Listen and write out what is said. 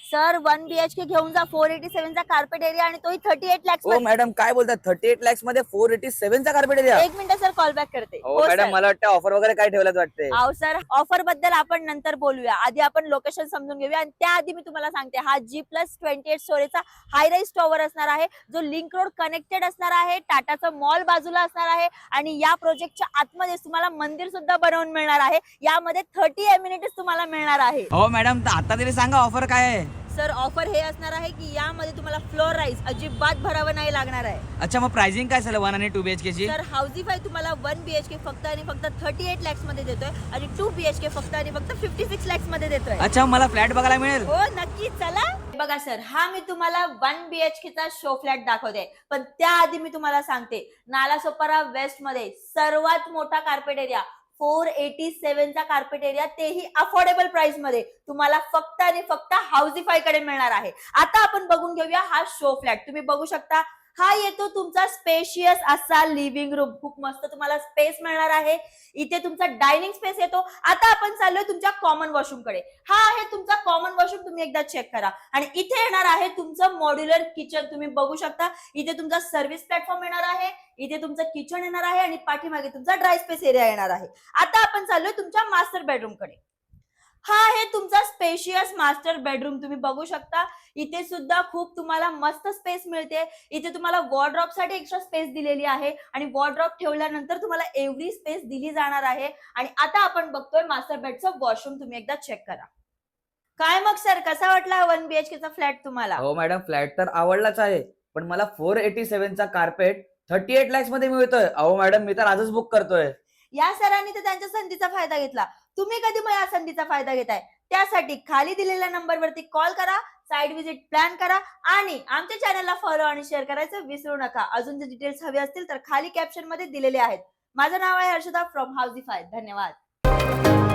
Sir 1 BHK घेऊन जा 487 चा कार्पेट एरिया आणि तोही 38 lakhs ओ मध्ये. मॅडम काय बोलतात 38 lakhs मध्ये 487 चा कार्पेट एरिया? एक मिनिट सर, कॉल बॅक करते. हो मॅडम, मला वाटतं ऑफर वगैरे काय ठेवल्यात वाटते. अहो सर, ऑफर बद्दल आपण नंतर बोलूया. आधी आपण लोकेशन समजून घेऊया आणि त्याआधी मी तुम्हाला सांगते, हा G+28 स्टोरेजचा हाय राईज टॉवर असणार आहे, जो लिंक रोड कनेक्टेड असणार आहे, टाटाचं मॉल बाजूला असणार आहे आणि या प्रोजेक्टच्या आतमध्ये तुम्हाला मंदिर सुद्धा बनवून मिळणार आहे. यामध्ये 30 एम्युनिटीज तुम्हाला मिळणार आहे. हो मॅडम, आता तरी सांगा ऑफर काय आहे? सर ऑफर हे असणार आहे की यामध्ये तुम्हाला फ्लोर राईज अजिबात भरावं नाही लागणार आहे. अच्छा, मग प्राइसिंग काय झालं 1 आणि 2 BHK ची? सर हाऊसिफाय तुम्हाला 1 BHK फक्त आणि फक्त 38 lakhs मध्ये देतोय आणि 2 BHK फक्त आणि फक्त 56 lakhs मध्ये देतोय. अच्छा, मला फ्लॅट बघायला मिळेल? हो नक्की, चला. बघा सर, हा मी तुम्हाला 1 BHK चा शो फ्लॅट दाखवते, पण त्याआधी मी तुम्हाला सांगते, नालासोपारा वेस्ट मध्ये सर्वात मोठा कार्पेट एरिया 487 चा कार्पेट एरिया, तेही अफोर्डेबल प्राइस मध्ये तुम्हाला फक्त आणि फक्त हाऊसिफाय कडे मिळणार आहे. आता आपण बघून घेऊया हा शो फ्लॅट. तुम्ही बघू शकता, हा येतो तुमचा स्पेशियस असा लिव्हिंग रूम. खूप मस्त तुम्हाला स्पेस मिळणार आहे. इथे तुमचा डायनिंग स्पेस येतो. आता आपण चाललोय तुमच्या कॉमन वॉशरूम कडे. हा आहे तुमचा कॉमन वॉशरूम, तुम्ही एकदा चेक करा. आणि इथे येणार आहे तुमचं मॉड्युलर किचन. तुम्ही बघू शकता, इथे तुमचा सर्व्हिस प्लॅटफॉर्म येणार आहे, इथे तुमचं किचन येणार आहे आणि पाठीमागे तुमचा ड्राय स्पेस एरिया येणार आहे. आता आपण चाललोय तुमच्या मास्टर बेडरूम कडे. हा आहे तुमचा स्पेशियस मास्टर बेडरूम. तुम्ही बघू शकता, इथे सुद्धा खूप तुम्हाला मस्त स्पेस मिळते. इथे तुम्हाला वॉर्डरॉब साठी एक्स्ट्रा स्पेस दिलेली आहे आणि वॉर्डरॉब ठेवल्यानंतर तुम्हाला एवढी स्पेस दिली जाणार आहे. आणि आता आपण बघतोय मास्टर बेडचं वॉशरूम. तुम्ही एकदा चेक करा. काय मग सर, कसा वाटला 1 BHK चा फ्लॅट तुम्हाला? हो मॅडम, फ्लॅट तर आवडलाच आहे, पण मला 487 चा कार्पेट 38 lakhs मध्ये मिळतोय. अहो मॅडम, मी तर आजच बुक करतोय. या सरांनी तर त्यांच्या संधीचा फायदा घेतला. तुम्ही कधी मग या संधीचा फायदा घेताय? त्यासाठी खाली दिलेल्या नंबरवरती कॉल करा, साइट व्हिजिट प्लॅन करा आणि आमच्या चॅनलला फॉलो आणि शेअर करायचं विसरू नका. अजून जर डिटेल्स हवे असतील तर खाली कॅप्शन मध्ये दिलेले आहेत. माझं नाव आहे हर्षदा फ्रॉम हाऊसिफाय. धन्यवाद.